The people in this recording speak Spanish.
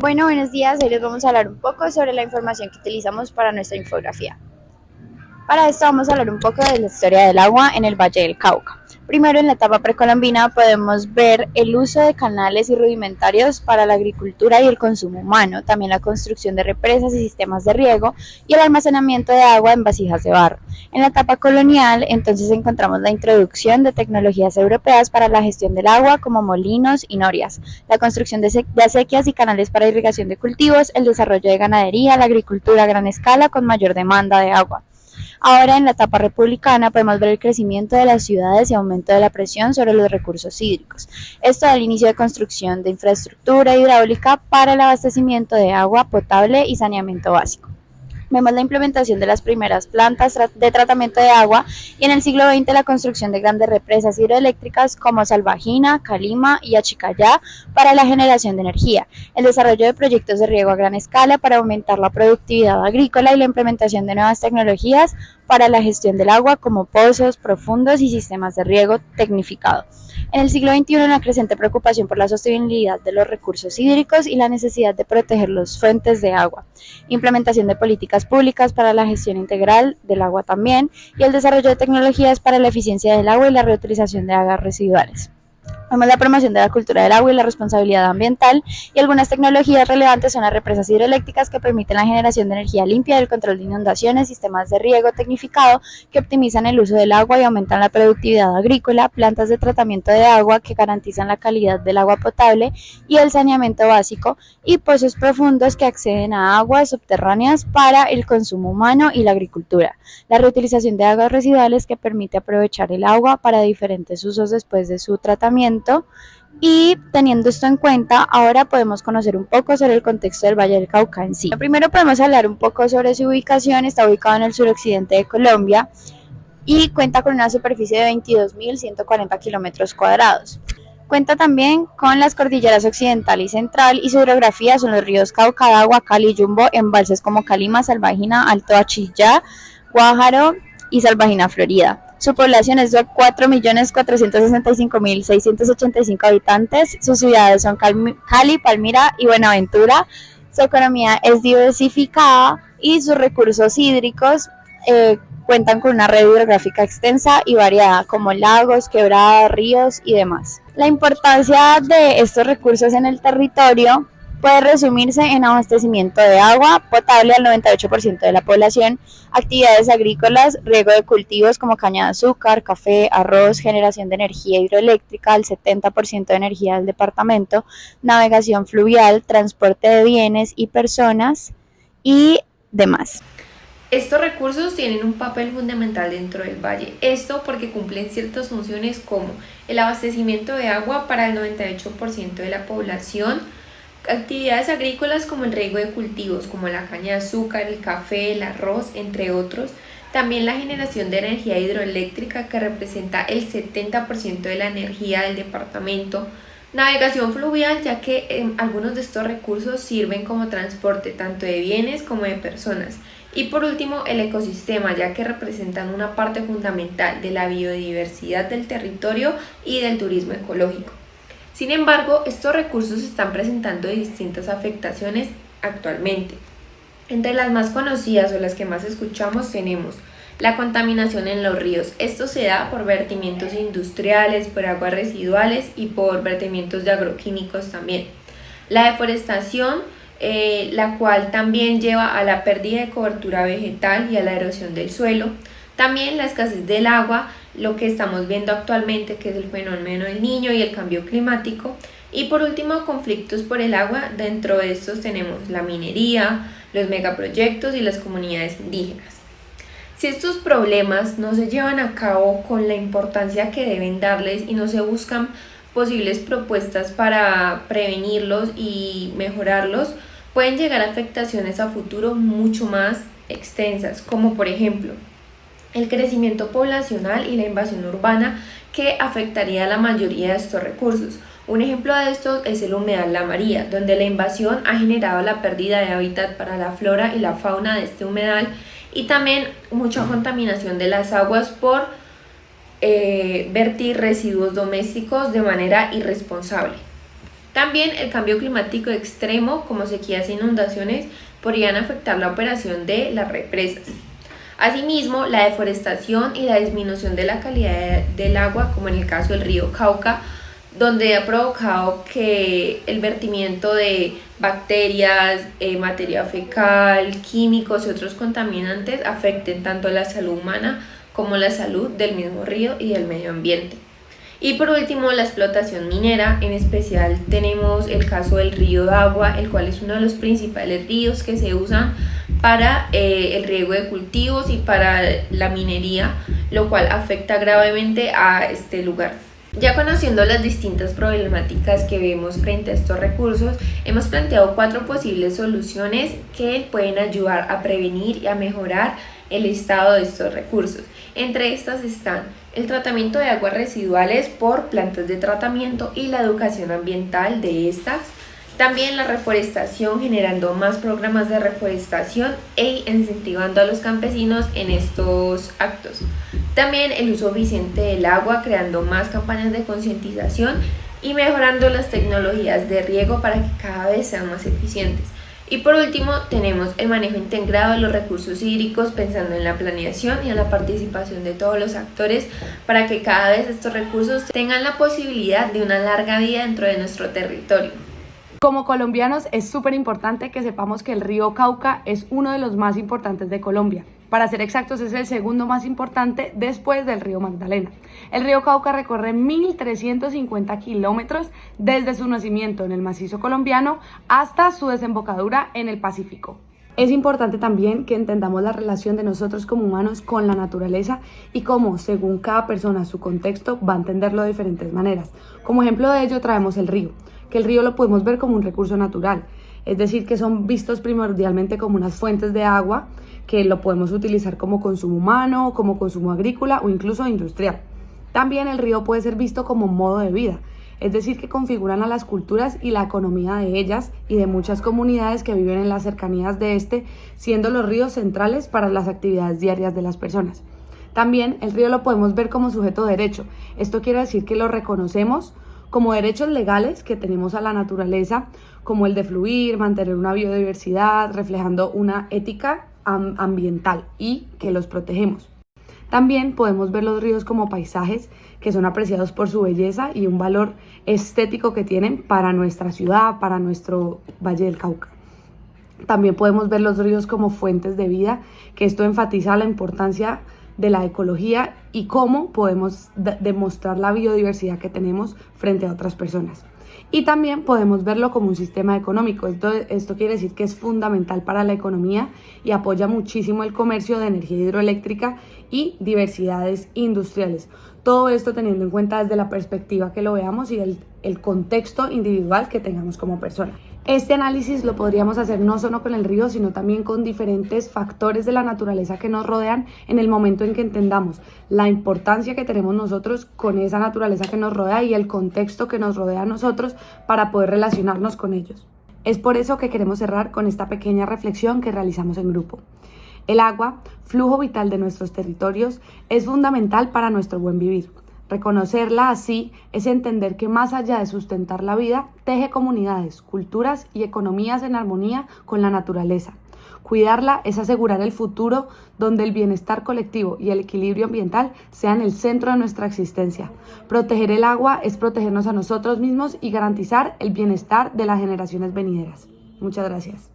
Bueno, buenos días. Hoy les vamos a hablar un poco sobre la información que utilizamos para nuestra infografía. Para esto vamos a hablar un poco de la historia del agua en el Valle del Cauca. Primero, en la etapa precolombina podemos ver el uso de canales y rudimentarios para la agricultura y el consumo humano, también la construcción de represas y sistemas de riego y el almacenamiento de agua en vasijas de barro. En la etapa colonial, entonces encontramos la introducción de tecnologías europeas para la gestión del agua como molinos y norias, la construcción de acequias y canales para irrigación de cultivos, el desarrollo de ganadería, la agricultura a gran escala con mayor demanda de agua. Ahora, en la etapa republicana, podemos ver el crecimiento de las ciudades y aumento de la presión sobre los recursos hídricos. Esto da el inicio de construcción de infraestructura hidráulica para el abastecimiento de agua potable y saneamiento básico. Vemos la implementación de las primeras plantas de tratamiento de agua y en el siglo XX la construcción de grandes represas hidroeléctricas como Salvajina, Calima y Achicayá para la generación de energía, el desarrollo de proyectos de riego a gran escala para aumentar la productividad agrícola y la implementación de nuevas tecnologías para la gestión del agua como pozos profundos y sistemas de riego tecnificado. En el siglo XXI, una creciente preocupación por la sostenibilidad de los recursos hídricos y la necesidad de proteger las fuentes de agua, implementación de políticas públicas para la gestión integral del agua también, y el desarrollo de tecnologías para la eficiencia del agua y la reutilización de aguas residuales. Vemos la promoción de la cultura del agua y la responsabilidad ambiental, y algunas tecnologías relevantes son las represas hidroeléctricas que permiten la generación de energía limpia, el control de inundaciones, sistemas de riego tecnificado que optimizan el uso del agua y aumentan la productividad agrícola, plantas de tratamiento de agua que garantizan la calidad del agua potable y el saneamiento básico, y pozos profundos que acceden a aguas subterráneas para el consumo humano y la agricultura. La reutilización de aguas residuales que permite aprovechar el agua para diferentes usos después de su tratamiento. Y teniendo esto en cuenta, ahora podemos conocer un poco sobre el contexto del Valle del Cauca en sí. Primero podemos hablar un poco sobre su ubicación. Está ubicado en el suroccidente de Colombia y cuenta con una superficie de 22.140 kilómetros cuadrados. Cuenta también con las cordilleras occidental y central, y su hidrografía son los ríos Cauca, Guacal y Yumbo, embalses como Calima, Salvajina, Alto Achillá, Guájaro y Salvajina Florida. Su población es de 4.465.685 habitantes. Sus ciudades son Cali, Palmira y Buenaventura. Su economía es diversificada y sus recursos hídricos cuentan con una red hidrográfica extensa y variada, como lagos, quebradas, ríos y demás. La importancia de estos recursos en el territorio puede resumirse en abastecimiento de agua potable al 98% de la población, actividades agrícolas, riego de cultivos como caña de azúcar, café, arroz, generación de energía hidroeléctrica al 70% de energía del departamento, navegación fluvial, transporte de bienes y personas y demás. Estos recursos tienen un papel fundamental dentro del valle, esto porque cumplen ciertas funciones como el abastecimiento de agua para el 98% de la población, actividades agrícolas como el riego de cultivos como la caña de azúcar, el café, el arroz, entre otros, también la generación de energía hidroeléctrica que representa el 70% de la energía del departamento, navegación fluvial ya que algunos de estos recursos sirven como transporte tanto de bienes como de personas. Y por último, el ecosistema, ya que representan una parte fundamental de la biodiversidad del territorio y del turismo ecológico. Sin embargo, estos recursos están presentando distintas afectaciones actualmente. Entre las más conocidas o las que más escuchamos tenemos la contaminación en los ríos. Esto se da por vertimientos industriales, por aguas residuales y por vertimientos de agroquímicos también. La deforestación, la cual también lleva a la pérdida de cobertura vegetal y a la erosión del suelo. También la escasez del agua, lo que estamos viendo actualmente, que es el fenómeno del Niño y el cambio climático. Y por último, conflictos por el agua. Dentro de estos tenemos la minería, los megaproyectos y las comunidades indígenas. Si estos problemas no se llevan a cabo con la importancia que deben darles y no se buscan posibles propuestas para prevenirlos y mejorarlos, pueden llegar a afectaciones a futuro mucho más extensas, como por ejemplo el crecimiento poblacional y la invasión urbana que afectaría a la mayoría de estos recursos. Un ejemplo de esto es el humedal La María, donde la invasión ha generado la pérdida de hábitat para la flora y la fauna de este humedal y también mucha contaminación de las aguas por vertir residuos domésticos de manera irresponsable. También el cambio climático extremo, como sequías e inundaciones, podrían afectar la operación de las represas. Asimismo, la deforestación y la disminución de la calidad del agua, como en el caso del río Cauca, donde ha provocado que el vertimiento de bacterias, materia fecal, químicos y otros contaminantes afecten tanto la salud humana como la salud del mismo río y del medio ambiente. Y por último, la explotación minera, en especial tenemos el caso del río Dagua, el cual es uno de los principales ríos que se usan para el riego de cultivos y para la minería, lo cual afecta gravemente a este lugar. Ya conociendo las distintas problemáticas que vemos frente a estos recursos, hemos planteado 4 posibles soluciones que pueden ayudar a prevenir y a mejorar el estado de estos recursos. Entre estas están el tratamiento de aguas residuales por plantas de tratamiento y la educación ambiental de estas. También la reforestación, generando más programas de reforestación e incentivando a los campesinos en estos actos. También el uso eficiente del agua, creando más campañas de concientización y mejorando las tecnologías de riego para que cada vez sean más eficientes. Y por último, tenemos el manejo integrado de los recursos hídricos, pensando en la planeación y en la participación de todos los actores para que cada vez estos recursos tengan la posibilidad de una larga vida dentro de nuestro territorio. Como colombianos es súper importante que sepamos que el río Cauca es uno de los más importantes de Colombia. Para ser exactos, es el segundo más importante después del río Magdalena. El río Cauca recorre 1.350 kilómetros desde su nacimiento en el macizo colombiano hasta su desembocadura en el Pacífico. Es importante también que entendamos la relación de nosotros como humanos con la naturaleza y cómo, según cada persona, su contexto va a entenderlo de diferentes maneras. Como ejemplo de ello traemos el río, que el río lo podemos ver como un recurso natural, es decir, que son vistos primordialmente como unas fuentes de agua que lo podemos utilizar como consumo humano, como consumo agrícola o incluso industrial. También el río puede ser visto como un modo de vida, es decir, que configuran a las culturas y la economía de ellas y de muchas comunidades que viven en las cercanías de este, siendo los ríos centrales para las actividades diarias de las personas. También el río lo podemos ver como sujeto de derecho. Esto quiere decir que lo reconocemos como derechos legales que tenemos a la naturaleza, como el de fluir, mantener una biodiversidad, reflejando una ética ambiental y que los protegemos. También podemos ver los ríos como paisajes que son apreciados por su belleza y un valor estético que tienen para nuestra ciudad, para nuestro Valle del Cauca. También podemos ver los ríos como fuentes de vida, que esto enfatiza la importancia de la ecología y cómo podemos demostrar la biodiversidad que tenemos frente a otras personas. Y también podemos verlo como un sistema económico. Esto quiere decir que es fundamental para la economía y apoya muchísimo el comercio de energía hidroeléctrica y diversidades industriales. Todo esto teniendo en cuenta desde la perspectiva que lo veamos y el contexto individual que tengamos como persona. Este análisis lo podríamos hacer no solo con el río, sino también con diferentes factores de la naturaleza que nos rodean en el momento en que entendamos la importancia que tenemos nosotros con esa naturaleza que nos rodea y el contexto que nos rodea a nosotros para poder relacionarnos con ellos. Es por eso que queremos cerrar con esta pequeña reflexión que realizamos en grupo. El agua, flujo vital de nuestros territorios, es fundamental para nuestro buen vivir. Reconocerla así es entender que más allá de sustentar la vida, teje comunidades, culturas y economías en armonía con la naturaleza. Cuidarla es asegurar el futuro donde el bienestar colectivo y el equilibrio ambiental sean el centro de nuestra existencia. Proteger el agua es protegernos a nosotros mismos y garantizar el bienestar de las generaciones venideras. Muchas gracias.